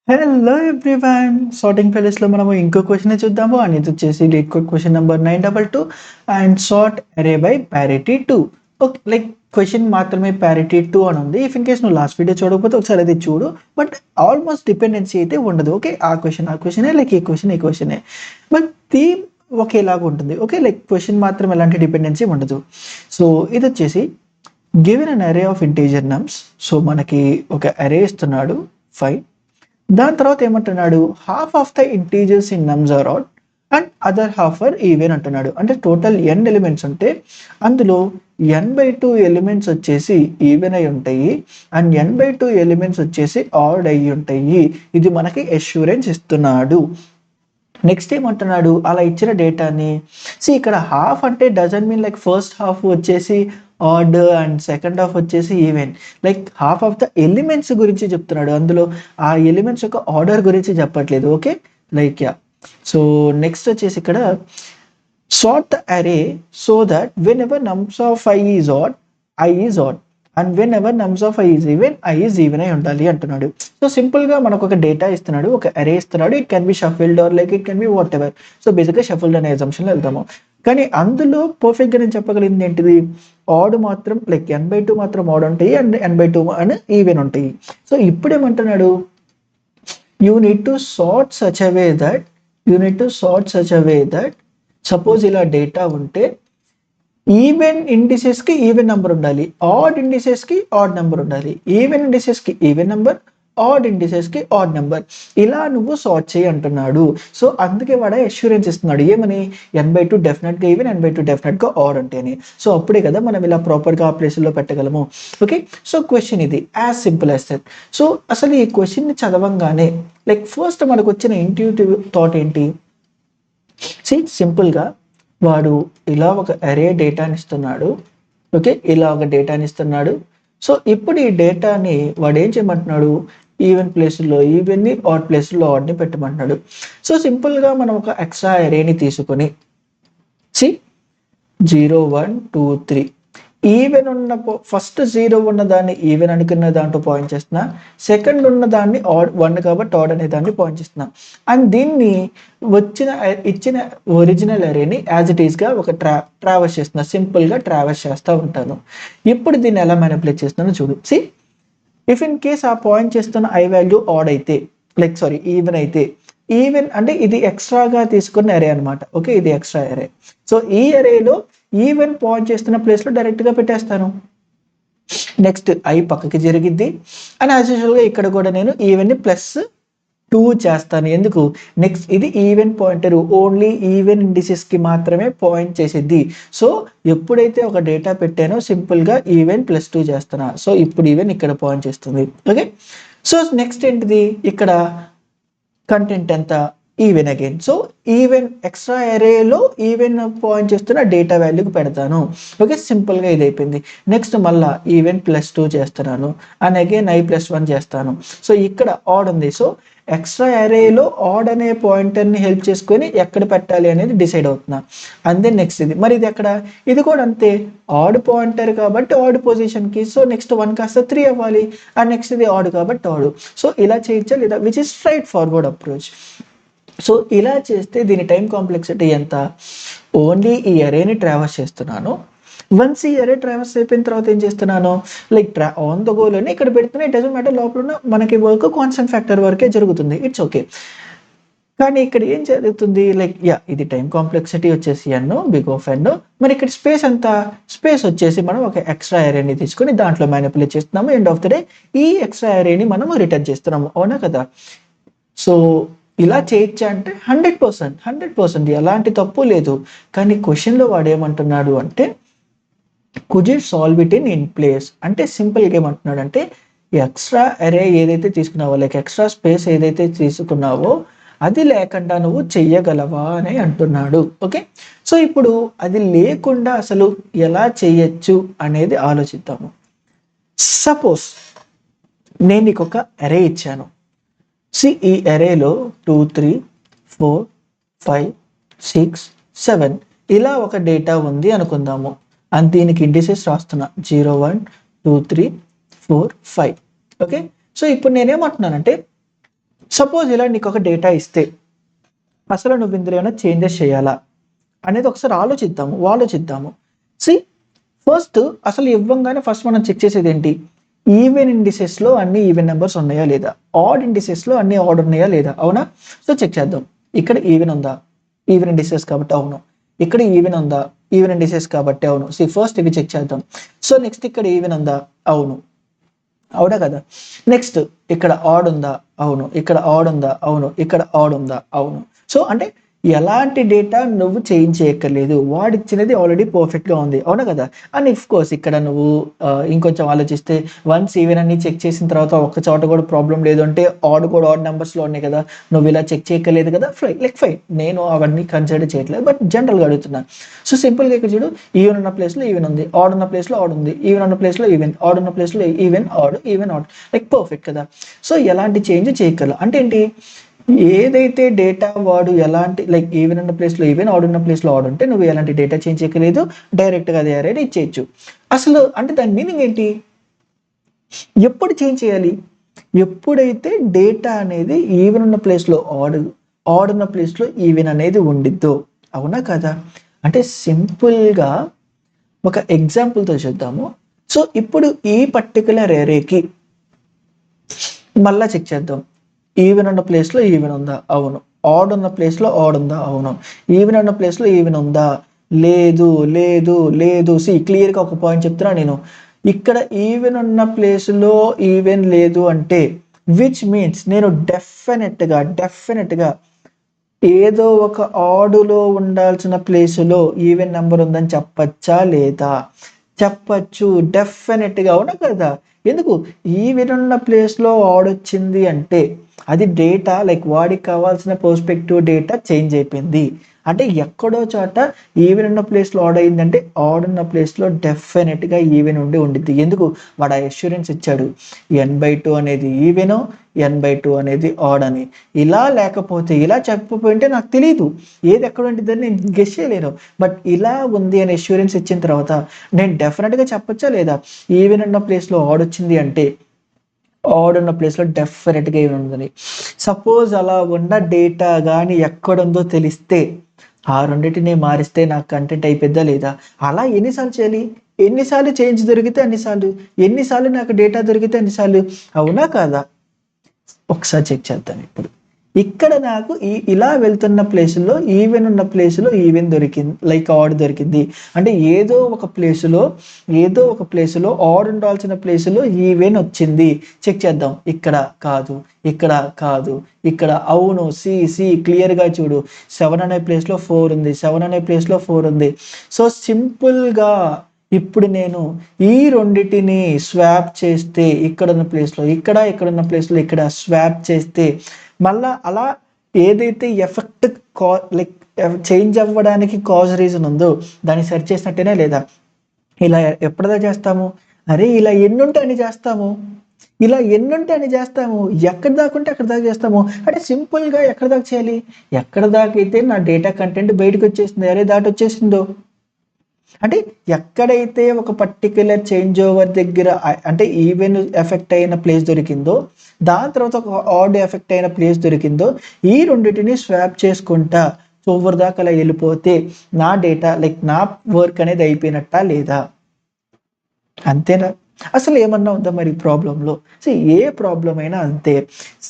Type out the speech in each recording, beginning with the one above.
Hello everyone, sorting ప్లేలిస్ట్లో మనము ఇంకో క్వశ్చన్ చూద్దాము. అండ్ ఇది వచ్చేసి LeetCode question number 922 and sort array by parity 2. Okay, like question మాత్రమే ప్యారిటీ 2 అని ఉంది. ఇఫ్ ఇన్ కేస్ నువ్వు లాస్ట్ వీడియో చూడకపోతే ఒకసారి అది చూడు. బట్ ఆల్మోస్ట్ డిపెండెన్సీ అయితే ఉండదు. ఓకే, ఆ క్వశ్చనే, లైక్ ఈ క్వశ్చనే, బట్ థీమ్ ఒకేలాగా ఉంటుంది. ఓకే, లైక్ క్వశ్చన్ మాత్రం ఎలాంటి డిపెండెన్సీ ఉండదు. సో ఇది వచ్చేసి గివెన్ అన్ అరే ఆఫ్ ఇంటీజర్ నమ్స్. సో మనకి ఒక అరే ఇస్తున్నాడు 5. దాని తర్వాత ఏమంటున్నాడు, half of the integers in nums are odd and other half are even అంటున్నాడు. అంటే టోటల్ n ఎలిమెంట్స్ ఉంటే అందులో n/2 ఎలిమెంట్స్ వచ్చేసి ఈవెన్ అయి ఉంటాయి అండ్ n/2 ఎలిమెంట్స్ వచ్చేసి ఆడ్ అయి ఉంటాయి. ఇది మనకి అష్యూరెన్స్ ఇస్తున్నాడు. నెక్స్ట్ ఏమంటున్నాడు, అలా ఇచ్చిన డేటాని ఇక్కడ హాఫ్ అంటే doesn't mean like first half వచ్చేసి ఆడ్ అండ్ సెకండ్ హాఫ్ వచ్చేసి even. Like half of the elements గురించి చెప్తున్నాడు, అందులో ఆ ఎలిమెంట్స్ యొక్క ఆర్డర్ గురించి చెప్పట్లేదు. Okay, like yeah. So next వచ్చేసి ఇక్కడ సార్ట్ ద అరే so that when ever నమ్స్ of I is odd, I is odd and when ever నమ్స్ of I is even, I is even అయి ఉండాలి అంటున్నాడు. సో సింపుల్గా మనకు ఒక డేటా ఇస్తున్నాడు, ఒక అరే ఇస్తున్నాడు. It can be shuffled or like it can be whatever. So బేసిక్గా షఫిల్డ్ అనే ఎగ్జామ్షన్లో వెళ్తాము. కానీ అందులో పర్ఫెక్ట్గా నేను చెప్పగలిగింది ఏంటిది, ఆడ్ మాత్రం లైక్ n/2 మాత్రం ఆడ్ ఉంటాయి అండ్ n/2 అని ఈవెన్ ఉంటాయి. సో ఇప్పుడు ఏమంటున్నాడు, you need to sort such away that suppose ఇలా డేటా ఉంటే ఈవెన్ ఇండిసెస్ కి ఈవెన్ నెంబర్ ఉండాలి, ఆడ్ ఇండిసెస్ కి ఆడ్ నెంబర్ ఉండాలి, ఈవెన్ ఇండిసెస్ కి ఈవెన్ నెంబర్, ఆడ్ ఇండిసెస్ కి ఆడ్ నెంబర్, ఇలా నువ్వు సార్ట్ చేయి అంటున్నాడు. సో అందుకే వాడు అష్యూరెన్స్ ఇస్తున్నాడు, ఏమని, n/2 డెఫినెట్ గా ఈవెన్, n/2 డెఫినెట్ గా ఆడ్ అంటేనే. సో అప్పుడే కదా మనం ఇలా ప్రాపర్ గా ఆ ప్లేసుల్లో పెట్టగలము. ఓకే, సో క్వశ్చన్ ఇది as simple as that. So అసలు ఈ క్వశ్చన్ ని చదవంగానే లైక్ ఫస్ట్ మనకు వచ్చిన ఇంట్యూటివ్ థాట్ ఏంటి, సింపుల్ గా వాడు ఇలా ఒక అరే డేటాని ఇస్తున్నాడు. ఓకే, ఇలా ఒక డేటాని ఇస్తున్నాడు. సో ఇప్పుడు ఈ డేటాని వాడు ఏం చేయమంటున్నాడు, ఈవెన్ ప్లేస్లో ఈవెన్ని, ఆడ్ ప్లేస్లో ఆడ్ని పెట్టమంటున్నాడు. సో సింపుల్గా మనం ఒక ఎక్స్ట్రా అరేని తీసుకొని 0 1 2 3 ఈవెన్ ఉన్న ఫస్ట్ 0 ఉన్న దాన్ని ఈవెన్ అనుకున్న దాంట్లో పాయింట్ చేస్తున్నా, సెకండ్ ఉన్న దాన్ని ఆడ్ 1 కాబట్టి ఆడ్ అనే దాన్ని పాయింట్ చేస్తున్నా. అండ్ దీన్ని ఇచ్చిన ఒరిజినల్ అరేని యాజ్ ఇట్ ఈస్గా ఒక ట్రావెర్స్ చేస్తున్నా, సింపుల్గా ట్రావెర్స్ చేస్తూ ఉంటాను. ఇప్పుడు దీన్ని ఎలా మ్యానిపులేట్ చేస్తున్నానో చూడు. ఇఫ్ ఇన్ కేస్ ఆ పాయింట్ చేస్తున్న ఐ వాల్యూ ఆడ్ అయితే, లైక్ సారీ ఈవెన్ అయితే, ఈవెన్ అంటే ఇది ఎక్స్ట్రాగా తీసుకున్న అరే అనమాట. ఓకే, ఇది ఎక్స్ట్రా అరే. సో ఈ అరేలో ఈవెన్ పాయింట్ చేస్తున్న ప్లేస్లో డైరెక్ట్గా పెట్టేస్తాను. నెక్స్ట్ ఐ పక్కకి జరిగిద్ది అండ్ యాజ్ యూజువల్గా ఇక్కడ కూడా నేను ఈవెన్ని +2 చేస్తాను. ఎందుకు, నెక్స్ట్ ఇది ఈవెన్ పాయింటర్, ఓన్లీ ఈవెన్ ఇండిసెస్కి మాత్రమే పాయింట్ చేసేది. సో ఎప్పుడైతే ఒక డేటా పెట్టానో సింపుల్గా ఈవెన్ +2 చేస్తున్నా. సో ఇప్పుడు ఈవెన్ ఇక్కడ పాయింట్ చేస్తుంది. ఓకే, సో నెక్స్ట్ ఏంటిది, ఇక్కడ కంటెంట్ ఎంత, even again. So even extra అరేలో ఈవెన్ పాయింట్ చేస్తున్న డేటా వాల్యూకి పెడతాను. ఓకే, సింపుల్గా ఇది అయిపోయింది. నెక్స్ట్ మళ్ళా ఈవెన్ +2 చేస్తున్నాను అండ్ అగైన్ I +1 చేస్తాను. సో ఇక్కడ ఆడ్ ఉంది. సో ఎక్స్ట్రా అరేలో ఆడ్ అనే పాయింటర్ని హెల్ప్ చేసుకొని ఎక్కడ పెట్టాలి అనేది డిసైడ్ అవుతున్నా. అండ్ దెన్ నెక్స్ట్ ఇది, మరి ఇది ఎక్కడ, ఇది కూడా అంతే, ఆడ్ పాయింటర్ కాబట్టి ఆడ్ పొజిషన్కి. సో నెక్స్ట్ 1 కాస్త 3 అవ్వాలి అండ్ నెక్స్ట్ ఇది ఆడ్ కాబట్టి ఆడ్. సో ఇలా చేయొచ్చా లేదా, which is straight forward approach. So ఇలా చేస్తే దీని టైం కాంప్లెక్సిటీ ఎంత, ఓన్లీ ఈ అరేని ట్రావెర్స్ చేస్తున్నాను. వన్స్ ఈ అరే ట్రావెర్స్ అయిపోయిన తర్వాత ఏం చేస్తున్నాను, లైక్ ఆన్ ద గోల్ అని ఇక్కడ పెడుతున్నా, ఇట్ డజంట్ మ్యాటర్, లోపల మనకి వర్క్ కాన్స్టెంట్ ఫ్యాక్టర్ వరకే జరుగుతుంది, ఇట్స్ ఓకే. కానీ ఇక్కడ ఏం జరుగుతుంది, లైక్ ఇది టైం కాంప్లెక్సిటీ వచ్చేసి n, బిగ్ ఆఫ్ n. మరి ఇక్కడ స్పేస్ ఎంత, స్పేస్ వచ్చేసి మనం ఒక ఎక్స్ట్రా అరేని తీసుకొని దాంట్లో మ్యానిపులేట్ చేస్తున్నాము. ఎండ్ ఆఫ్ ద డే ఈ ఎక్స్ట్రా అరేని మనం రిటర్న్ చేస్తున్నాము, అవునా కదా. సో ఇలా చేయొచ్చా అంటే 100% ఎలాంటి తప్పు లేదు. కానీ క్వశ్చన్లో వాడు ఏమంటున్నాడు అంటే, could you solve it in place అంటే సింపుల్గా ఏమంటున్నాడు అంటే, ఎక్స్ట్రా అరే ఏదైతే తీసుకున్నావో, లైక్ ఎక్స్ట్రా స్పేస్ ఏదైతే తీసుకున్నావో అది లేకుండా నువ్వు చెయ్యగలవా అని అంటున్నాడు. ఓకే, సో ఇప్పుడు అది లేకుండా అసలు ఎలా చేయొచ్చు అనేది ఆలోచిద్దాము. సపోజ్ నేను నీకు ఒక అరే ఇచ్చాను. ఈ అరేలో 2 3 4 5 6 7 ఇలా ఒక డేటా ఉంది అనుకుందాము. అండ్ దీనికి ఇండిసెస్ రాస్తున్నా 0 1 2 3 4 5. ఓకే, సో ఇప్పుడు నేనేమంటున్నానంటే సపోజ్ ఇలా నీకు ఒక డేటా ఇస్తే అసలు నువ్వు ఇందులో ఏమైనా చేంజెస్ చేయాలా అనేది ఒకసారి ఆలోచిద్దాము. సి ఫస్ట్ అసలు ఇవ్వంగానే ఫస్ట్ మనం చెక్ చేసేది ఏంటి, ఈవెన్ ఇండిసెస్లో అన్ని ఈవెన్ నెంబర్స్ ఉన్నాయా లేదా, ఆడ్ ఇండిసెస్లో అన్ని ఆడ్ ఉన్నాయా లేదా, అవునా? సో చెక్ చేద్దాం. ఇక్కడ ఈవెన్ ఉందా, ఈవెన్ ఇండిసెస్ కాబట్టి అవును. ఇక్కడ ఈవెన్ ఉందా, ఈవెన్ ఇండిసెస్ కాబట్టి అవును. సి ఫస్ట్ ఇవి చెక్ చేద్దాం. సో నెక్స్ట్ ఇక్కడ ఈవెన్ ఉందా, అవును, అవునా కదా. నెక్స్ట్ ఇక్కడ ఆడ్ ఉందా, అవును. ఇక్కడ ఆడ్ ఉందా, అవును. ఇక్కడ ఆడ్ ఉందా, అవును. సో అంటే ఎలాంటి డేటా నువ్వు చేంజ్ చేయక్కర్లేదు, వాడిచ్చినది ఆల్రెడీ పర్ఫెక్ట్గా ఉంది, అవునా కదా. అండ్ ఇఫ్ కోర్స్ ఇక్కడ నువ్వు ఇంకొంచెం ఆలోచిస్తే వన్స్ ఈవెన్ అన్ని చెక్ చేసిన తర్వాత ఒక్క చోట కూడా ప్రాబ్లం లేదు అంటే ఆడ్ కూడా ఆడ్ నెంబర్స్లో ఉన్నాయి కదా, నువ్వు ఇలా చెక్ చేయక్కర్లేదు కదా, ఫైన్, నేను అవన్నీ కన్సిడర్ చేయట్లేదు, బట్ జనరల్గా అడుగుతున్నాను. సో సింపుల్గా ఇక్కడ చూడు, ఈవెన్ ఉన్న ప్లేస్లో ఈవెన్ ఉంది, ఆడ్ ఉన్న ప్లేస్లో ఆడ్ ఉంది, ఈవెన్ ఉన్న ప్లేస్లో ఈవెన్, ఆడ్ ఉన్న ప్లేస్లో ఈవెన్ ఆడ్ లైక్ పర్ఫెక్ట్ కదా. సో ఎలాంటి చేంజ్ చేయగలరు అంటే ఏంటి, ఏదైతే డేటా వాడు ఎలాంటి లైక్ ఈవెన్ ఉన్న ప్లేస్లో ఈవెన్, ఆడ్ ఉన్న ప్లేస్లో ఆడ్ ఉంటే నువ్వు ఎలాంటి డేటా చేంజ్ చేయలేదు, డైరెక్ట్గా అదే అరేని ఇచ్చేయచ్చు. అసలు అంటే దాని మీనింగ్ ఏంటి, ఎప్పుడు చేంజ్ చేయాలి, ఎప్పుడైతే డేటా అనేది ఈవెన్ ఉన్న ప్లేస్లో ఆడ్ ఉన్న ప్లేస్లో ఈవెన్ అనేది ఉండిద్దో, అవునా కదా. అంటే సింపుల్గా ఒక ఎగ్జాంపుల్తో చూద్దాము. సో ఇప్పుడు ఈ పర్టికులర్ ఏరేకి మళ్ళా చెక్ చేద్దాం. ఈవెన్ ఉన్న ప్లేస్లో ఈవెన్ ఉందా, అవును. ఆడ్ ఉన్న ప్లేస్లో ఆడ్ ఉందా, అవును. ఈవెన్ ఉన్న ప్లేస్లో ఈవెన్ ఉందా, లేదు లేదు లేదు. సి క్లియర్గా ఒక పాయింట్ చెప్తున్నా నేను, ఇక్కడ ఈవెన్ ఉన్న ప్లేస్లో ఈవెన్ లేదు అంటే విచ్ మీన్స్ నేను డెఫినెట్గా ఏదో ఒక ఆడులో ఉండాల్సిన ప్లేసులో ఈవెన్ నెంబర్ ఉందని చెప్పచ్చా లేదా, చెప్పచ్చు డెఫినెట్గా, అవునా కదా. ఎందుకు, ఈవెన్ ఉన్న ప్లేస్లో ఆడ్ వచ్చింది అంటే అది డేటా లైక్ వాడికి కావాల్సిన పర్స్పెక్టివ్ డేటా చేంజ్ అయిపోయింది. అంటే ఎక్కడో చోట ఈవెన్ ఉన్న ప్లేస్లో ఆడ్ అయిందంటే ఆడ్ ఉన్న ప్లేస్లో డెఫినెట్గా ఈవెన్ ఉండిద్ది. ఎందుకు, వాడు ఆ అష్యూరెన్స్ ఇచ్చాడు, n/2 అనేది ఈవెను, n/2 అనేది ఆడ్ అని. ఇలా లేకపోతే ఇలా చెప్పకపోయింటే నాకు తెలియదు ఏది ఎక్కడ ఉంటుందని నేను గెస్ చేయలేను. బట్ ఇలా ఉంది అని అష్యూరెన్స్ ఇచ్చిన తర్వాత నేను డెఫినెట్గా చెప్పచ్చా లేదా, ఈవెన్ ఉన్న ప్లేస్లో ఆడ్ వచ్చింది అంటే ఆడ్ ఉన్న ప్లేస్లో డెఫినెట్గా ఈవెన్ ఉందని. సపోజ్ అలా ఉన్న డేటా కానీ ఎక్కడుందో తెలిస్తే ఆ రెండింటిని మారిస్తే నాకు కంటెంట్ అయిపోద్దా లేదా, అలా ఎన్నిసార్లు చేయాలి, ఎన్నిసార్లు చేంజ్ దొరికితే అన్నిసార్లు, ఎన్నిసార్లు నాకు డేటా దొరికితే అన్నిసార్లు, అవునా కాదా. ఒకసారి చెక్ చేద్దాం. ఇప్పుడు ఇక్కడ నాకు ఇలా వెళ్తున్న ప్లేసులో ఈవెన్ ఉన్న ప్లేసులో ఈవెన్ దొరికింది, లైక్ ఆడ్ దొరికింది అంటే ఏదో ఒక ప్లేసులో ఆడ్ ఉండాల్సిన ప్లేసులో ఈవెన్ వచ్చింది. చెక్ చేద్దాం, ఇక్కడ కాదు, ఇక్కడ కాదు, ఇక్కడ అవును. సి క్లియర్గా చూడు, 7 అనే ప్లేస్లో 4 ఉంది, 7 అనే ప్లేస్లో 4 ఉంది. సో సింపుల్గా ఇప్పుడు నేను ఈ రెండిటిని స్వాప్ చేస్తే ఇక్కడున్న ప్లేస్లో ఇక్కడున్న ప్లేస్లో ఇక్కడ స్వాప్ చేస్తే మళ్ళా అలా ఏదైతే ఎఫెక్ట్ లైక్ చేంజ్ అవ్వడానికి కాజ్ రీజన్ ఉందో దాన్ని సెర్చ్ చేసినట్టేనే లేదా. ఇలా ఎప్పటిదా చేస్తాము, అరే ఇలా ఎన్నుంటే అని చేస్తాము, ఎక్కడి దాకా ఉంటే అక్కడ దాకా చేస్తాము. అంటే సింపుల్గా ఎక్కడ దాకా చేయాలి, ఎక్కడ దాకా అయితే నా డేటా కంటెంట్ బయటకు వచ్చేసింది, అరే దాటి వచ్చేసిందో, అంటే ఎక్కడైతే ఒక పర్టిక్యులర్ చేంజ్ ఓవర్ దగ్గర అంటే ఈవెన్ ఎఫెక్ట్ అయిన ప్లేస్ దొరికిందో, దాని తర్వాత ఒక ఆడ్ ఎఫెక్ట్ అయిన ప్లేస్ దొరికిందో, ఈ రెండింటిని స్వాప్ చేసుకుంటా ఓవర్ దాకా అలా వెళ్ళిపోతే నా డేటా లైక్ నా వర్క్ అనేది అయిపోయినట్టా లేదా, అంతేనా. అసలు ఏమన్నా ఉందా మరి ప్రాబ్లంలో. సో ఏ ప్రాబ్లం అయినా అంతే,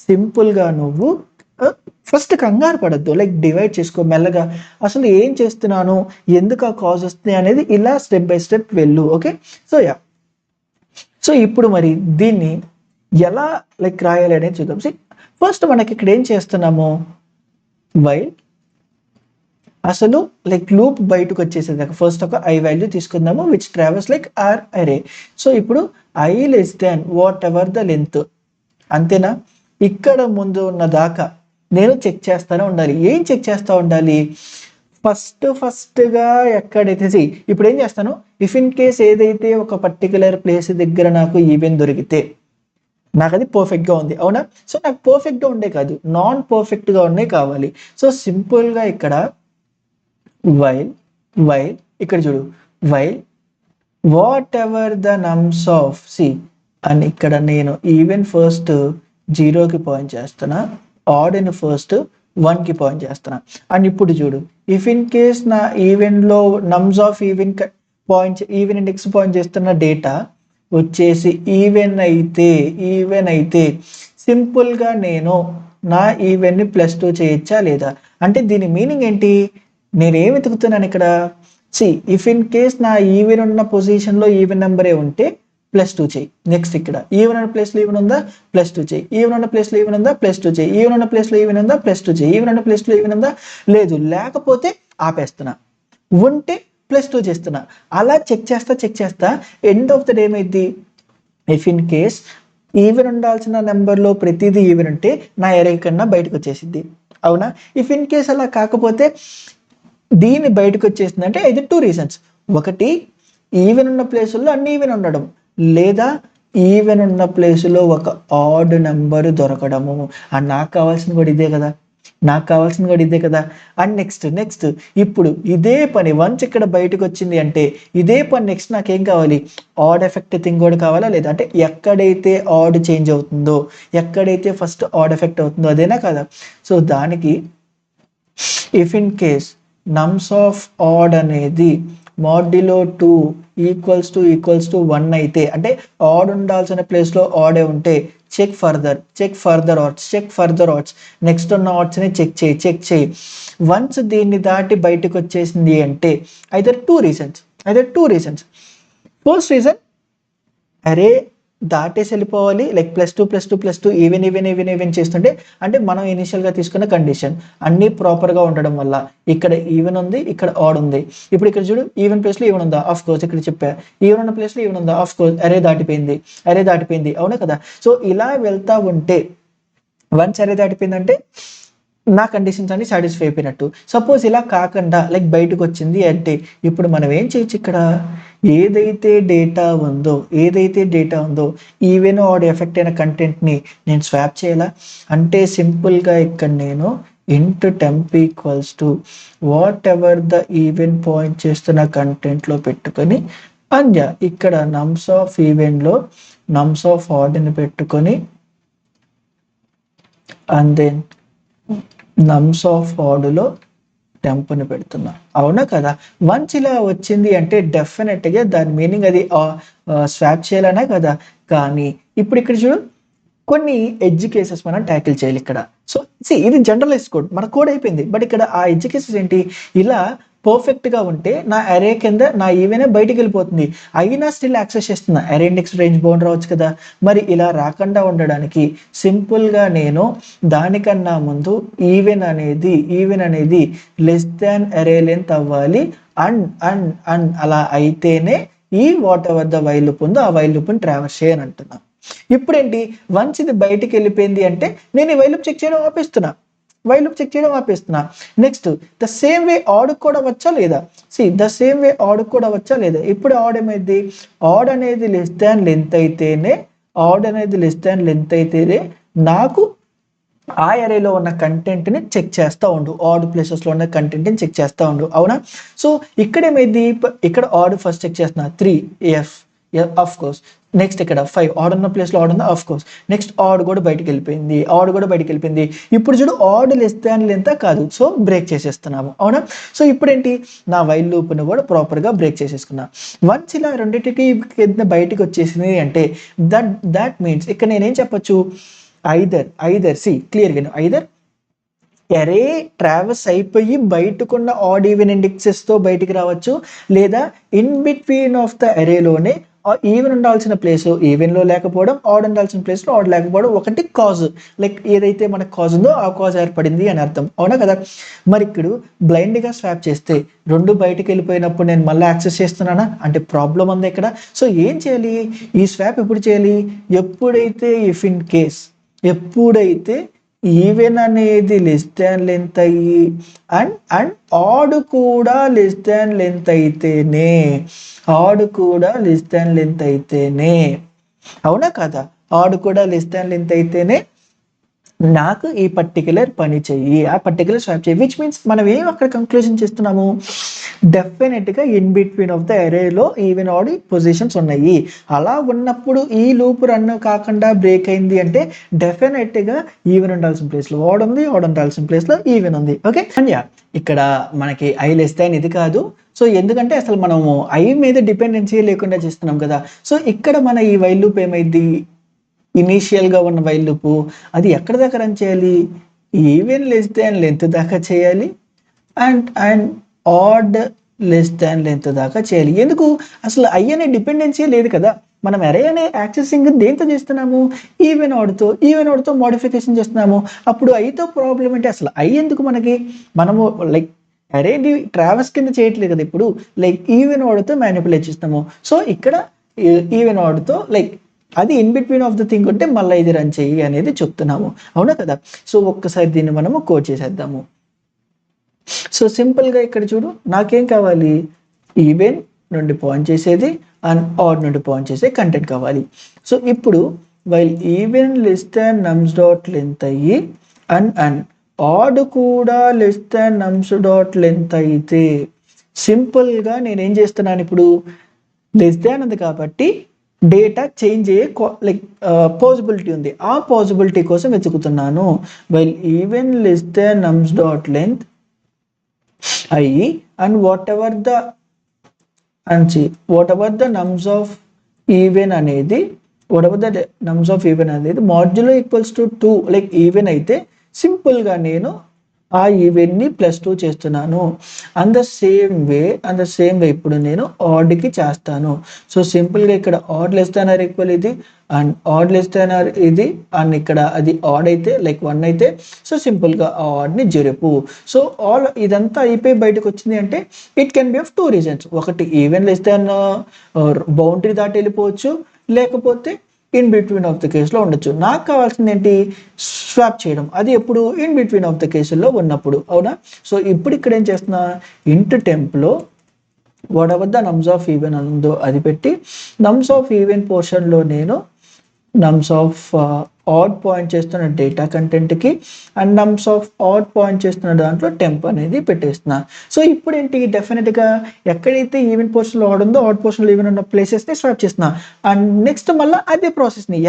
సింపుల్గా నువ్వు ఫస్ట్ కంగారు పడద్దు, లైక్ డివైడ్ చేసుకో మెల్లగా, అసలు ఏం చేస్తున్నాను, ఎందుకు ఆ కాజ్ వస్తుంది అనేది ఇలా స్టెప్ బై స్టెప్ వెళ్ళు. ఓకే, సో ఇప్పుడు మరి దీన్ని ఎలా లైక్ రాయాలి అనేది చూద్దాం. ఫస్ట్ మనకి ఇక్కడ ఏం చేస్తున్నాము, వైల్ అసలు లైక్ లూప్ బయటకు వచ్చేసేదాకా ఫస్ట్ ఒక ఐ వాల్యూ తీసుకుందాము విచ్ ట్రావెల్స్ లైక్ ఆర్ అరే. సో ఇప్పుడు I less than what ever the length, అంతేనా. ఇక్కడ ముందు ఉన్న దాకా నేను చెక్ చేస్తానే ఉండాలి. ఏం చెక్ చేస్తూ ఉండాలి, ఫస్ట్గా ఎక్కడైతే ఇప్పుడు ఏం చేస్తాను, ఇఫ్ ఇన్ కేస్ ఏదైతే ఒక పర్టికులర్ ప్లేస్ దగ్గర నాకు ఈవెన్ దొరికితే నాకు అది పర్ఫెక్ట్గా ఉంది, అవునా. సో నాకు పర్ఫెక్ట్గా ఉండే కాదు, నాన్ పర్ఫెక్ట్గా ఉండే కావాలి. సో సింపుల్గా ఇక్కడ వైల్ ఇక్కడ చూడు, while whatever the nums of c అని ఇక్కడ నేను ఈవెన్ ఫస్ట్ 0కి పాయింట్ చేస్తున్నా, ఆడ్ని ఫస్ట్ 1కి పాయింట్ చేస్తున్నా. అండ్ ఇప్పుడు చూడు, ఇఫ్ ఇన్ కేస్ నా ఈవెన్లో nums of even points even index point చేస్తున్న డేటా వచ్చేసి ఈవెన్ అయితే సింపుల్గా నేను నా ఈవెన్ని +2 చేయొచ్చా లేదా? అంటే దీని మీనింగ్ ఏంటి? నేనేం వెతుకుతున్నాను ఇక్కడ? ఇఫ్ ఇన్ కేస్ నా ఈవెన్ ఉన్న పొజిషన్లో ఈవెన్ నెంబరే ఉంటే +2 చేయి. నెక్స్ట్ ఇక్కడ ఈవెన్ ఉన్న ప్లేస్లో ఈవెన్ ఉందా, +2 చేయి. ఈవెన్ ఉన్న ప్లేస్లో ఈవెన్ ఉందా, +2 చేయి. ఈవెన్ ఉన్న ప్లేస్లో ఈవెన్ ఉందా, +2 చేయి. ఈవెన్ ఉన్న ప్లేస్లో ఈవెన్ ఉందా, లేదు. లేకపోతే ఆపేస్తున్నా. ఉంటే +2 చేస్తున్నా. అలా చెక్ చేస్తా ఎండ్ ఆఫ్ ద డే ఏమైంది? ఇఫ్ ఇన్ కేస్ ఈవెన్ ఉండాల్సిన నెంబర్లో ప్రతిదీ ఈవెన్ ఉంటే నా ఎరే కన్నా బయటకు వచ్చేసింది. అవునా? ఇఫ్ ఇన్ కేస్ అలా కాకపోతే దీన్ని బయటకు వచ్చేసింది అంటే ఇది 2 రీజన్స్. ఒకటి, ఈవెన్ ఉన్న ప్లేసుల్లో అన్ని ఈవెన్ ఉండడం, లేదా ఈవెన్ ఉన్న ప్లేసులో ఒక ఆడ్ నెంబర్ దొరకడము. అండ్ నాకు కావాల్సింది కూడా ఇదే కదా. అండ్ నెక్స్ట్ ఇప్పుడు ఇదే పని వన్స్ ఇక్కడ బయటకు వచ్చింది అంటే ఇదే పని నెక్స్ట్ నాకేం కావాలి? ఆడ్ ఎఫెక్ట్ థింగ్ కూడా కావాలా లేదా? అంటే ఎక్కడైతే ఆడ్ చేంజ్ అవుతుందో, ఎక్కడైతే ఫస్ట్ ఆడ్ ఎఫెక్ట్ అవుతుందో అదేనా కదా. సో దానికి if in case నమ్స్ of add అనేది మాడ్యులో 2 ఈక్వల్స్ టు 1 అయితే, అంటే ఆడ్ ఉండాల్సిన ప్లేస్లో ఆడే ఉంటే చెక్ ఫర్దర్ ఆడ్స్ నెక్స్ట్ ఉన్న ఆడ్స్ని చెక్ చేయి. వన్స్ దీన్ని దాటి బయటకు వచ్చేసింది అంటే either two reasons. First reason, అరే దాటేసి వెళ్ళిపోవాలి, లైక్ +2 ఈవెన్ చేస్తుంటే, అంటే మనం ఇనిషియల్గా తీసుకున్న కండిషన్ అన్నీ ప్రాపర్గా ఉండడం వల్ల ఇక్కడ ఈవెన్ ఉంది, ఇక్కడ ఆడ్ ఉంది. ఇప్పుడు ఇక్కడ చూడు, ఈవెన్ ప్లేస్లో ఈవెన్ ఉందా, ఆఫ్ కోర్స్ ఇక్కడ చెప్పా. ఈవెన్ ఉన్న ప్లేస్లో ఈవెన్ ఉందా, ఆఫ్ కోర్స్. అరే దాటిపోయింది, అవునా కదా. సో ఇలా వెళ్తా ఉంటే వన్స్ అరే దాటిపోయిందంటే నా కండిషన్స్ అన్ని సాటిస్ఫై అయిపోయినట్టు. సపోజ్ ఇలా కాకుండా లైక్ బయటకు వచ్చింది అంటే ఇప్పుడు మనం ఏం చేయొచ్చు? ఇక్కడ ఏదైతే డేటా ఉందో ఈవెన్ ఆడ్ ఎఫెక్ట్ అయిన కంటెంట్ని నేను స్వాప్ చేయాలా అంటే సింపుల్గా ఇక్కడ నేను temp equals to what ever the even point చేస్తున్న కంటెంట్లో పెట్టుకొని ఇక్కడ నమ్స్ ఆఫ్ ఈవెన్లో నమ్స్ ఆఫ్ ఆడ్ని పెట్టుకొని అండ్ దెన్ నమ్స్ ఆఫ్ ఆడ్లో టెంప్ని పెడుతున్నా, అవునా కదా. వన్స్ ఇలా వచ్చింది అంటే డెఫినెట్గా దాని మీనింగ్ అది స్వాప్ చేయాలనే కదా. కానీ ఇప్పుడు ఇక్కడ చూడు, కొన్ని ఎడ్జ్ కేసెస్ మనం ట్యాకిల్ చేయాలి ఇక్కడ. సో ఇది జనరలైజ్ కోడ్, మన కోడ్ అయిపోయింది. బట్ ఇక్కడ ఆ ఎడ్జ్ కేసెస్ ఏంటి? ఇలా పర్ఫెక్ట్గా ఉంటే నా అరే కింద నా ఈవెనే బయటికి వెళ్ళిపోతుంది, అయినా స్టిల్ యాక్సెస్ చేస్తున్నా. అరే ఇండెక్స్ రేంజ్ బౌండ్ రావచ్చు కదా. మరి ఇలా రాకుండా ఉండడానికి సింపుల్గా నేను దానికన్నా ముందు ఈవెన్ అనేది లెస్ దాన్ అరే లెంత్ అవ్వాలి. అండ్ అలా అయితేనే ఈ what ever the while loop ఉందో ఆ వైల్ లూప్ని ట్రావర్స్ చేయని అంటున్నా. ఇప్పుడేంటి, వన్స్ ఇది బయటికి వెళ్ళిపోయింది అంటే నేను ఈ వైల్ లూప్ చెక్ చేయడం ఆపేస్తున్నా. Next the same way odd కూడా వచ్చా లేదా? ఇప్పుడు ఆడ్ ఏమైంది? ఆడ్ అనేది లెస్ దాన్ లెంత్ అయితేనే నాకు ఆ అరేలో ఉన్న కంటెంట్ని చెక్ చేస్తూ ఉండు, ఆడ్ ప్లేసెస్లో ఉన్న కంటెంట్ని చెక్ చేస్తూ ఉండు, అవునా. సో ఇక్కడ ఏమైంది? ఇక్కడ ఆడ్ ఫస్ట్ చెక్ చేస్తున్నా, 3 ఆఫ్ కోర్స్. నెక్స్ట్ ఇక్కడ 5 ఆడ్ ఉన్న ప్లేస్లో ఆడ్ ఉందా, ఆఫ్ కోర్స్. నెక్స్ట్ ఆడ్ కూడా బయటికి వెళ్ళిపోయింది. ఇప్పుడు చూడు, ఆడ్ లెస్ దాన్ లెంత్ కాదు, సో బ్రేక్ చేసేస్తున్నాము, అవునా. సో ఇప్పుడు ఏంటి, నా వైల్ లూప్ని కూడా ప్రాపర్గా బ్రేక్ చేసేసుకున్నా. వన్స్ ఇలా రెండింటికి బయటికి వచ్చేసింది అంటే దట్ మీన్స్ ఇక్కడ నేనేం చెప్పొచ్చు? ఐదర్ క్లియర్గా ఐదర్ అరే ట్రావెల్స్ అయిపోయి బయటకున్న ఆడ్ ఈవెన్ ఇండెక్సెస్తో బయటికి రావచ్చు, లేదా ఇన్ బిట్వీన్ ఆఫ్ ద అరేలోనే ఈవెన్ ఉండాల్సిన ప్లేస్ ఈవెన్లో లేకపోవడం, ఆడ్ ఉండాల్సిన ప్లేస్లో ఆడ్ లేకపోవడం ఒకటి కాజ్. లైక్ ఏదైతే మనకు కాజ్ ఉందో ఆ కాజ్ ఏర్పడింది అని అర్థం, అవునా కదా. మరి ఇక్కడ బ్లైండ్గా స్వాప్ చేస్తే రెండు బయటకు వెళ్ళిపోయినప్పుడు నేను మళ్ళీ యాక్సెస్ చేస్తున్నానా అంటే ప్రాబ్లం ఉంది ఇక్కడ. సో ఏం చేయాలి? ఈ స్వాప్ ఎప్పుడు చేయాలి? ఎప్పుడైతే ఈవెన్ అనేది లెస్ దాన్ లెంత్ అయ్యి అండ్ ఆడ్ కూడా లెస్ దాన్ లెంత్ అయితేనే, అవునా కదా. ఆడ్ కూడా లెస్ దాన్ లెంత్ అయితేనే నాకు ఈ పర్టికులర్ పని చెయ్యి, ఆ పర్టికులర్ స్వాప్ చెయ్యి, విచ్ మీన్స్ మనం ఏం అక్కడ కంక్లూజన్ చేస్తున్నాము, డెఫినెట్గా ఇన్ బిట్వీన్ ఆఫ్ ద అరేలో ఈవెన్ ఆడ్ పొజిషన్స్ ఉన్నాయి. అలా ఉన్నప్పుడు ఈ లూప్ రన్ కాకుండా బ్రేక్ అయింది అంటే డెఫినెట్గా ఈవెన్ ఉండాల్సిన ప్లేస్లో ఆడ్ ఉంది, ఆడ్ ఉండాల్సిన ప్లేస్లో ఈవెన్ ఉంది. ఓకే అండ్ యా, ఇక్కడ మనకి ఐ లెస్ దాన్ ఇది కాదు. సో ఎందుకంటే అసలు మనము ఐ మీద డిపెండెన్సీ లేకుండా చేస్తున్నాం కదా. సో ఇక్కడ మన ఈ వైల్ లూప్ ఏమైంది, ఇనీషియల్గా ఉన్న వైల్ లూపు అది ఎక్కడ దాకా రన్ చేయాలి, ఈవెన్ లెస్ దాన్ లెంత్ దాకా చేయాలి and odd less than length దాకా చేయాలి. ఎందుకు, అసలు ఐ అనే డిపెండెన్సీ లేదు కదా. మనం అరే అనే యాక్సెసింగ్ దేంతో చేస్తున్నాము, ఈవెన్ ఆడ్తో మోడిఫికేషన్ చేస్తున్నాము. అప్పుడు ఐతో ప్రాబ్లం ఏంటి, అసలు ఐ ఎందుకు మనకి, మనము లైక్ అరేని ట్రావెల్స్ కింద చేయట్లేదు కదా, ఇప్పుడు లైక్ ఈవెన్ ఆడ్తో మ్యానిపులేట్ చేస్తాము. సో ఇక్కడ ఈవెన్ ఆడ్తో లైక్ అది in between of the thing ఉంటే మళ్ళీ ఇది రన్ చెయ్యి అనేది చెప్తున్నాము, అవునా కదా. సో ఒక్కసారి దీన్ని మనము కోడ్ చేసేద్దాము. సో సింపుల్గా ఇక్కడ చూడు, నాకేం కావాలి, ఈవెన్ నుండి పాయింట్ చేసేది అండ్ ఆడ్ నుండి పాయింట్ చేసే కంటెంట్ కావాలి. సో ఇప్పుడు while even less than nums dot length అయ్యి అండ్ ఆడ్ కూడా less than nums dot length అయితే సింపుల్గా నేనేం చేస్తున్నాను, ఇప్పుడు లెస్ దాన్ ఉంది కాబట్టి డేటా చేంజ్ అయ్యే లైక్ పాసిబిలిటీ ఉంది, ఆ పాసిబిలిటీ కోసం వెతుకుతున్నాను. While even less than nums dot length అయ్యి and whatever the nums of even అనేది modulo equals to 2 like even అయితే సింపుల్గా నేను ఆ ఈవెన్ని +2 చేస్తున్నాను. అండ్ ద సేమ్ వే ఇప్పుడు నేను ఆడ్కి చేస్తాను. సో సింపుల్గా ఇక్కడ odd less than or equal ఇది and odd less than or ఇది అండ్ ఇక్కడ అది ఆడ్ అయితే లైక్ 1 అయితే సో సింపుల్గా ఆ ఆడ్ని జరుపు. సో ఆల్ ఇదంతా అయిపోయి బయటకు వచ్చింది అంటే it can B of 2 reasons. ఒకటి ఈవెన్ లెస్ దాన్ బౌండరీ దాటి వెళ్ళిపోవచ్చు, లేకపోతే ఇన్ బిట్వీన్ ఆఫ్ ద కేసులో ఉండొచ్చు. నాకు కావాల్సింది ఏంటి, స్వాప్ చేయడం, అది ఎప్పుడు ఇన్ బిట్వీన్ ఆఫ్ ద కేసుల్లో ఉన్నప్పుడు, అవునా. సో ఇప్పుడు ఇక్కడ ఏం చేస్తున్నా, ఇంట్ టెంప్లో whatever the nums of even ఉందో అది పెట్టి నమ్స్ ఆఫ్ ఈవెన్ పోర్షన్లో నేను నమ్స్ ఆఫ్ ఆడ్ పాయింట్ చేస్తున్న డేటా కంటెంట్కి and nums of odd point చేస్తున్న దాంట్లో టెంప్ అనేది పెట్టేస్తున్నా. సో ఇప్పుడు ఏంటి, డెఫినెట్గా ఎక్కడైతే ఈవెన్ పోర్షన్లో ఆడ్ ఉందో ఆడ్ పోర్షన్లో ఈవెన్ ఉన్న ప్లేసెస్ని స్వాప్ చేస్తున్నా. అండ్ నెక్స్ట్ మళ్ళీ అదే ప్రాసెస్ని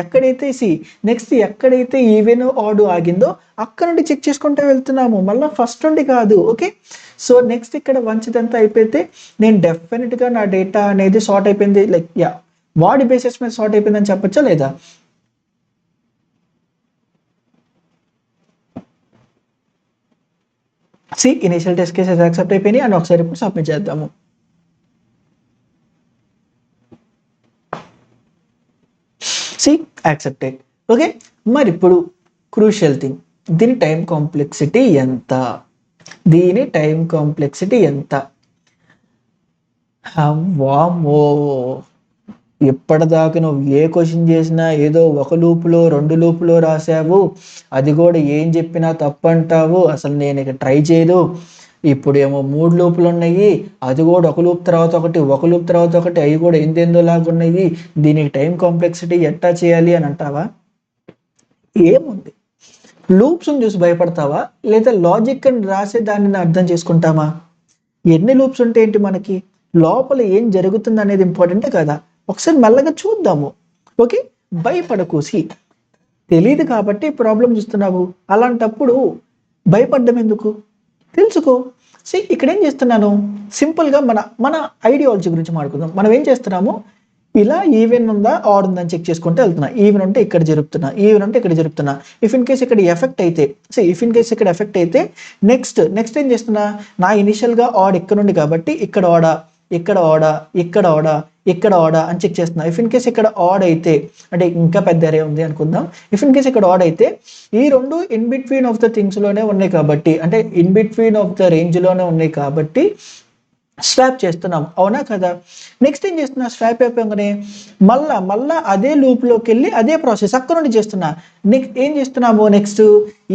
ఎక్కడైతే ఈవెన్ ఆడ్ ఆగిందో అక్కడ నుండి చెక్ చేసుకుంటూ వెళ్తున్నాము, మళ్ళీ ఫస్ట్ నుండి కాదు. ఓకే, సో నెక్స్ట్ ఇక్కడ వన్స్ ఇదంతా అయిపోతే నేను డెఫినెట్గా నా డేటా అనేది సార్ట్ అయిపోయింది, లైక్ యా వాడి బేసిస్ మీద సార్ట్ అయిపోయిందని చెప్పచ్చా లేదా. ఇనిషియల్ టెస్ట్ కేసెస్ యాక్సెప్ట్ అయిపోయినాయి అండ్ ఒకసారి ఇప్పుడు సబ్మిట్ చేద్దాము. యాక్సెప్టెడ్. ఓకే, మరి ఇప్పుడు క్రూషియల్ థింగ్, దీని టైం కాంప్లెక్సిటీ ఎంత, వామ్మో, ఇప్పటిదాకా నువ్వు ఏ క్వశ్చన్ చేసినా ఏదో ఒక లూపులో 2 లూపులో రాసావు, అది కూడా ఏం చెప్పినా తప్పంటావు, అసలు నేను ఇక ట్రై చేయదు. ఇప్పుడు ఏమో 3 లూపులు ఉన్నాయి, అది కూడా ఒక లూప్ తర్వాత ఒకటి అవి కూడా ఎందెందోలాగా ఉన్నాయి, దీనికి టైం కాంప్లెక్సిటీ ఎట్టా చేయాలి అని అంటావా. ఏముంది, లూప్స్ని చూసి భయపడతావా లేదా లాజిక్ అని రాసే దానిని అర్థం చేసుకుంటామా. ఎన్ని లూప్స్ ఉంటే ఏంటి, మనకి లోపల ఏం జరుగుతుంది అనేది ఇంపార్టెంటే కదా. ఒకసారి మెల్లగా చూద్దాము. ఓకే, భయపడకు. తెలియదు కాబట్టి ప్రాబ్లం చూస్తున్నావు, అలాంటప్పుడు భయపడ్డం ఎందుకు, తెలుసుకో. ఇక్కడ ఏం చేస్తున్నాను, సింపుల్గా మన ఐడియాలజీ గురించి మాట్లాడుకుందాం. మనం ఏం చేస్తున్నాము, ఇలా ఈవెన్ ఉందా ఆడ్ ఉందని చెక్ చేసుకుంటూ వెళ్తున్నా. ఈవెన్ ఉంటే ఇక్కడ జరుపుతున్నా, ఇఫ్ ఇన్ కేస్ ఇక్కడ ఎఫెక్ట్ అయితే నెక్స్ట్ ఏం చేస్తున్నా, నా ఇనిషియల్గా ఆడ్ ఇక్కడ నుండి కాబట్టి ఇక్కడ ఆడా అని చెక్ చేస్తున్నా. ఇఫ్ ఇన్ కేస్ ఇక్కడ ఆడ్ అయితే, అంటే ఇంకా పెద్ద అరే ఉంది అనుకుందాం, ఇఫ్ ఇన్ కేస్ ఇక్కడ ఆడ్ అయితే ఈ రెండు ఇన్ బిట్వీన్ ఆఫ్ ద థింగ్స్లోనే ఉన్నాయి కాబట్టి, అంటే ఇన్ బిట్వీన్ ఆఫ్ ద రేంజ్లోనే ఉన్నాయి కాబట్టి స్వాప్ చేస్తున్నాం, అవునా కదా. నెక్స్ట్ ఏం చేస్తున్నా, స్వాప్ అయిపోగానే మళ్ళా అదే లూప్లోకి వెళ్ళి అదే ప్రాసెస్ అక్కడ నుండి చేస్తున్నా. నెక్స్ట్ ఏం చేస్తున్నాము, నెక్స్ట్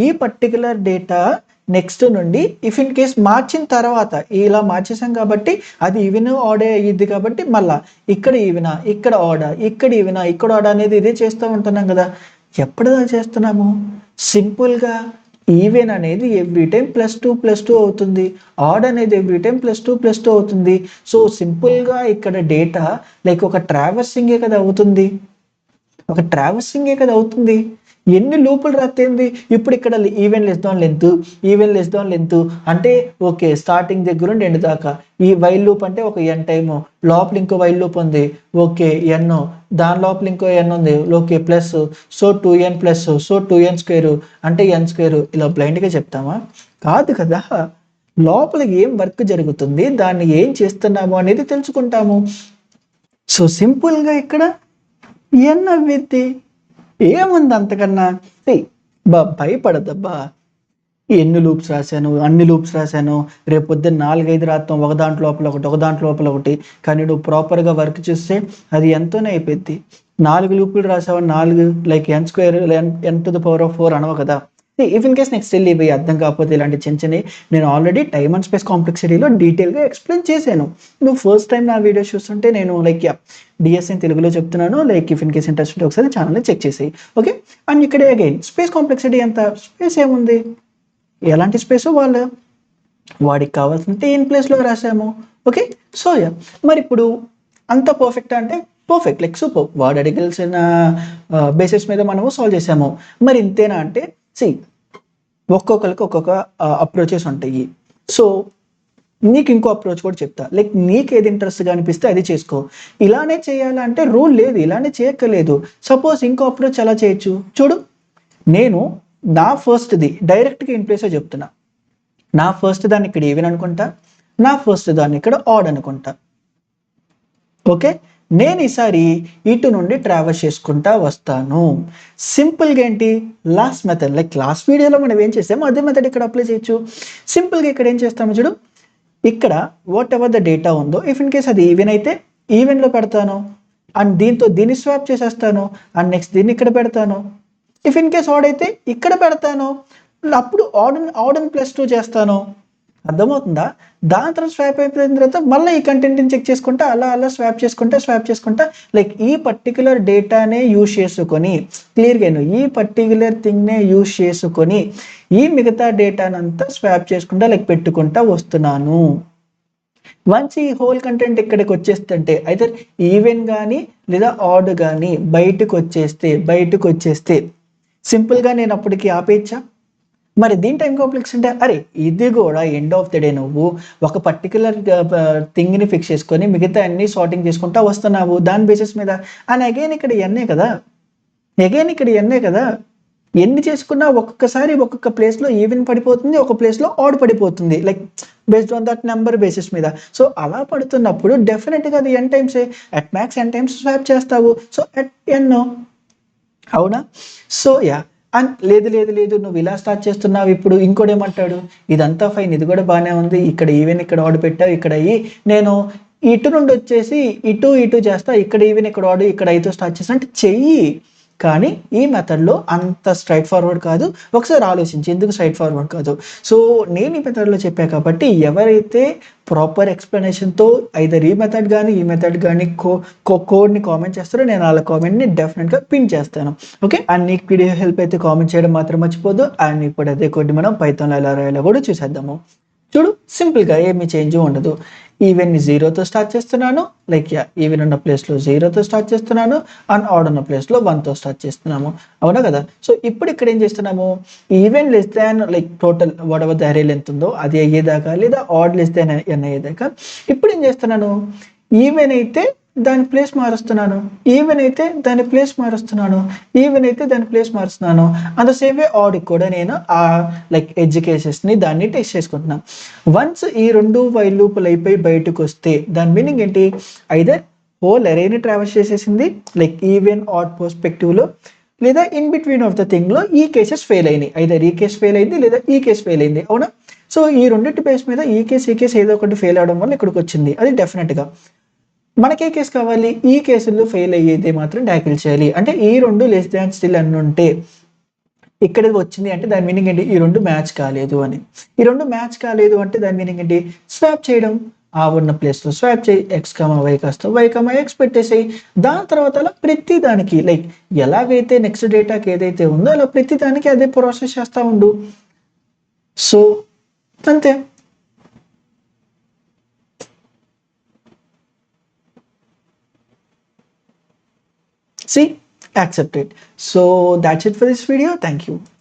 ఈ పర్టికులర్ డేటా నెక్స్ట్ నుండి ఇఫ్ ఇన్ కేస్ మార్చిన తర్వాత ఇలా మార్చేసాం కాబట్టి అది ఈవెన్ ఆడే అయ్యిద్ది కాబట్టి మళ్ళా ఇక్కడ ఈవెనా ఇక్కడ ఆడా ఇక్కడ ఈవెనా ఇక్కడ ఆడా అనేది ఇదే చేస్తూ ఉంటున్నాం కదా. ఎప్పుడుదా చేస్తున్నాము, సింపుల్గా ఈవెన్ అనేది ఎవ్రీ టైం +2 అవుతుంది, ఆడ్ అనేది ఎవ్రీ టైం +2 అవుతుంది. సో సింపుల్గా ఇక్కడ డేటా లైక్ ఒక ట్రావర్సింగే కదా అవుతుంది, ఒక ట్రావర్సింగే కదా అవుతుంది. ఎన్ని లూపులు రాస్తేంది ఇప్పుడు ఇక్కడ ఈవెన్ లెస్ దాన్ లెంత్ అంటే ఓకే స్టార్టింగ్ దగ్గర నుండి ఎండ్ దాకా ఈ వైల్ లూప్ అంటే ఒక ఎన్ టైము, లోపల ఇంకో వైల్ లూప్ ఉంది ఓకే ఎన్, దాని లోపల ఇంకో ఎన్ ఉంది okay plus, so 2n plus, so 2n square అంటే n స్క్వేర్. ఇలా బ్లైండ్గా చెప్తామా? కాదు కదా. లోపల ఏం వర్క్ జరుగుతుంది, దాన్ని ఏం చేస్తున్నాము అనేది తెలుసుకుంటాము. సో సింపుల్గా ఇక్కడ ఎన్ అవ్విద్ది, ఏముంది అంతకన్నా. భయపడద్దబ్బా, ఎన్ని లూప్స్ రాశాను, అన్ని లూప్స్ రాశాను, రేపు పొద్దున్న 4-5 రాస్తాం, ఒక దాంట్లో లోపల ఒకటి, ఒక దాంట్లో లోపల ఒకటి. కానీ నువ్వు ప్రాపర్గా వర్క్ చేస్తే అది ఎంతోనే అయిపోద్ది. 4 లూపులు రాసావు, 4 లైక్ n స్క్వేర్ n⁴ అనవు కదా. If in case next still ఇవి అర్థం కాకపోతే ఇలాంటి చిన్న నేను ఆల్రెడీ టైమ్ అండ్ స్పేస్ కాంప్లెక్సిటీలో డీటెయిల్గా ఎక్స్ప్లెయిన్ చేశాను. నువ్వు ఫస్ట్ టైం నా వీడియోస్ చూస్తుంటే నేను లైక్ డిఎస్ఎన్ తెలుగులో చెప్తున్నాను, like if in case interest ఉంటే ఒకసారి ఛానల్ని చెక్ చేసేయి. ఓకే, అండ్ ఇక్కడే అగైన్ స్పేస్ కాంప్లెక్సిటీ ఎంత, స్పేస్ ఏముంది, ఎలాంటి స్పేస్ వాడికి కావాల్సింటే ఇన్ ప్లేస్లో రాసాము. ఓకే, సో మరి ఇప్పుడు అంత పర్ఫెక్ట్ అంటే పర్ఫెక్ట్, లైక్ సూపర్, వాడు అడిగాల్సిన బేసిస్ మీద మనము సాల్వ్ చేసాము. మరి ఇంతేనా అంటే ఒక్కొక్కరికి ఒక్కొక్క అప్రోచెస్ ఉంటాయి. సో నీకు ఇంకో అప్రోచ్ కూడా చెప్తా, లైక్ నీకు ఏది ఇంట్రెస్ట్గా అనిపిస్తే అది చేసుకో. ఇలానే చేయాలంటే రూల్ లేదు, ఇలానే చేయక్కర్లేదు. సపోజ్ ఇంకో అప్రోచ్ ఎలా చేయొచ్చు చూడు. నేను నా ఫస్ట్ది డైరెక్ట్గా ఇన్ ప్లేసే చెప్తున్నా. నా ఫస్ట్ దాన్ని ఇక్కడ ఈవెన్ అనుకుంటా, నా ఫస్ట్ దాన్ని ఇక్కడ ఆడ్ అనుకుంటా. ఓకే, నేను ఈసారి ఇటు నుండి ట్రావెల్స్ చేసుకుంటా వస్తాను. సింపుల్గా ఏంటి, లాస్ట్ మెథడ్ లైక్ లాస్ట్ వీడియోలో మనం ఏం చేసామో అదే మెథడ్ ఇక్కడ అప్లై చేయొచ్చు. సింపుల్గా ఇక్కడ ఏం చేస్తాము చూడు, ఇక్కడ వాట్ ఎవర్ ద డేటా ఉందో ఇఫ్ ఇన్ కేస్ అది ఈవెన్ అయితే ఈవెన్లో పెడతాను, అండ్ దీంతో దీన్ని స్వాప్ చేసేస్తాను, అండ్ నెక్స్ట్ దీన్ని ఇక్కడ పెడతాను. ఇఫ్ ఇన్ కేస్ ఆడ్ అయితే ఇక్కడ పెడతాను, అప్పుడు ఆడ్ +2 చేస్తాను. అర్థమవుతుందా? దాని తర్వాత స్వాప్ అయిపోయిన తర్వాత మళ్ళీ ఈ కంటెంట్ని చెక్ చేసుకుంటా అలా స్వాప్ చేసుకుంటా లైక్ ఈ పర్టికులర్ డేటానే యూజ్ చేసుకొని క్లియర్గా ఈ పర్టికులర్ థింగ్నే యూజ్ చేసుకొని ఈ మిగతా డేటానంతా స్వాప్ చేసుకుంటా లైక్ పెట్టుకుంటా వస్తున్నాను. వన్స్ ఈ హోల్ కంటెంట్ ఇక్కడికి వచ్చేస్తుంటే ఐదర్ ఈవెన్ కానీ లేదా ఆడ్ కానీ బయటకు వచ్చేస్తే సింపుల్గా నేను అప్పటికి ఆపేయచ్చా? మరి దీని టైం కాంప్లెక్స్ అంటే అరే ఇది కూడా ఎండ్ ఆఫ్ ద డే నువ్వు ఒక పర్టికులర్ థింగ్ని ఫిక్స్ చేసుకొని మిగతా అన్ని సార్టింగ్ చేసుకుంటా వస్తున్నావు దాని బేసిస్ మీద. అండ్ అగైన్ ఇక్కడ ఎన్నే కదా, ఎన్ని చేసుకున్నా ఒక్కొక్కసారి ఒక్కొక్క ప్లేస్లో ఈవెన్ పడిపోతుంది, ఒక ప్లేస్లో ఆడ్ పడిపోతుంది, like based on that number basis మీద. సో అలా పడుతున్నప్పుడు డెఫినెట్గా అది n టైమ్సే, at max n times swap చేస్తావు. సో అట్ n, అవునా? సో అండ్ లేదు నువ్వు ఇలా స్టార్ట్ చేస్తున్నావు. ఇప్పుడు ఇంకోటి ఏమంటాడు, ఇదంతా ఫైన్, ఇది కూడా బాగానే ఉంది, ఇక్కడ ఈవెన్ ఇక్కడ ఆడ్ పెట్టావు, ఇక్కడ నేను ఇటు నుండి వచ్చేసి ఇటు చేస్తా, ఇక్కడ ఈవెన్ ఇక్కడ ఆడ్ ఇక్కడ ఐతో స్టార్ట్ చేస్తా అంటే చెయ్యి. కానీ ఈ మెథడ్లో అంత స్ట్రైట్ ఫార్వర్డ్ కాదు. ఒకసారి ఆలోచించి ఎందుకు స్ట్రైట్ ఫార్వర్డ్ కాదు. సో నేను ఈ మెథడ్లో చెప్పా కాబట్టి ఎవరైతే ప్రాపర్ ఎక్స్ప్లెనేషన్తో ఐదర్ ఈ మెథడ్ కానీ కోడ్ని కామెంట్ చేస్తారో నేను వాళ్ళ కామెంట్ని డెఫినెట్గా పిన్ చేస్తాను. ఓకే, అండ్ నీకు వీడియో హెల్ప్ అయితే కామెంట్ చేయడం మాత్రం మర్చిపోదు. అండ్ ఇప్పుడు అదే కోడ్ని మనం పైథాన్లో ఎలా రాయాలో కూడా చూసేద్దాము. చూడు, సింపుల్గా ఏమి చేంజ్ ఉండదు. ఈవెన్ 0తో స్టార్ట్ చేస్తున్నాను, లైక్ ఈవెన్ ఉన్న ప్లేస్లో 0తో స్టార్ట్ చేస్తున్నాను, అండ్ ఆడ్ ఉన్న ప్లేస్లో 1తో స్టార్ట్ చేస్తున్నాము. అవునా కదా? సో ఇప్పుడు ఇక్కడ ఏం చేస్తున్నాము, even less than like total what ever the అరే లెంత్ ఉందో అది అయ్యేదాకా, లేదా ఆడ్ లెస్ దాన్ n అయ్యేదాకా. ఇప్పుడు ఏం చేస్తున్నాను, ఈవెన్ అయితే దాని ప్లేస్ మారుస్తున్నాను, అంత సేమ్ వే ఆడ్ కూడా నేను ఆ లైక్ ఎడ్జ్ కేసెస్ని దాన్ని టెస్ట్ చేసుకుంటున్నాను. వన్స్ ఈ 2 వైల్ లూపులు అయిపోయి బయటకు వస్తే దాని మీనింగ్ ఏంటి, ఐదర్ హోల్ అరేని ట్రావెల్స్ చేసేసింది లైక్ ఈవెన్ ఆడ్ పర్స్పెక్టివ్లో, లేదా ఇన్ బిట్వీన్ ఆఫ్ ద థింగ్లో ఈ కేసెస్ ఫెయిల్ అయినాయి, ఐదర్ ఈ కేసు ఫెయిల్ అయింది లేదా ఈ కేసు ఫెయిల్ అయింది. అవునా? సో ఈ రెండింటి బేస్ మీద ఈ కేసు ఏదో ఒకటి ఫెయిల్ అవడం వల్ల ఇక్కడికి వచ్చింది. అది డెఫినెట్గా మనకే కేసు కావాలి, ఈ కేసుల్లో ఫెయిల్ అయ్యేది మాత్రం ట్యాకిల్ చేయాలి. అంటే ఈ 2 లెస్ దాన్ స్టిల్ అని ఉంటే ఇక్కడ వచ్చింది అంటే దాని మీనింగ్ ఏంటి, ఈ 2 మ్యాచ్ కాలేదు అని. ఈ 2 మ్యాచ్ కాలేదు అంటే దాని మీనింగ్ ఏంటి, స్వాప్ చేయడం. ఆ ఉన్న ప్లేస్లో స్వాప్ చేయి, ఎక్స్ కమా వై కాస్త వై కమా ఎక్స్ పెట్టేసేయి. దాని తర్వాత అలా ప్రతి దానికి లైక్ ఎలాగైతే నెక్స్ట్ డేటాకి ఏదైతే ఉందో అలా ప్రతి దానికి అదే ప్రాసెస్ చేస్తూ ఉండు. సో అంతే. See, accepted. So that's it for this video. Thank you.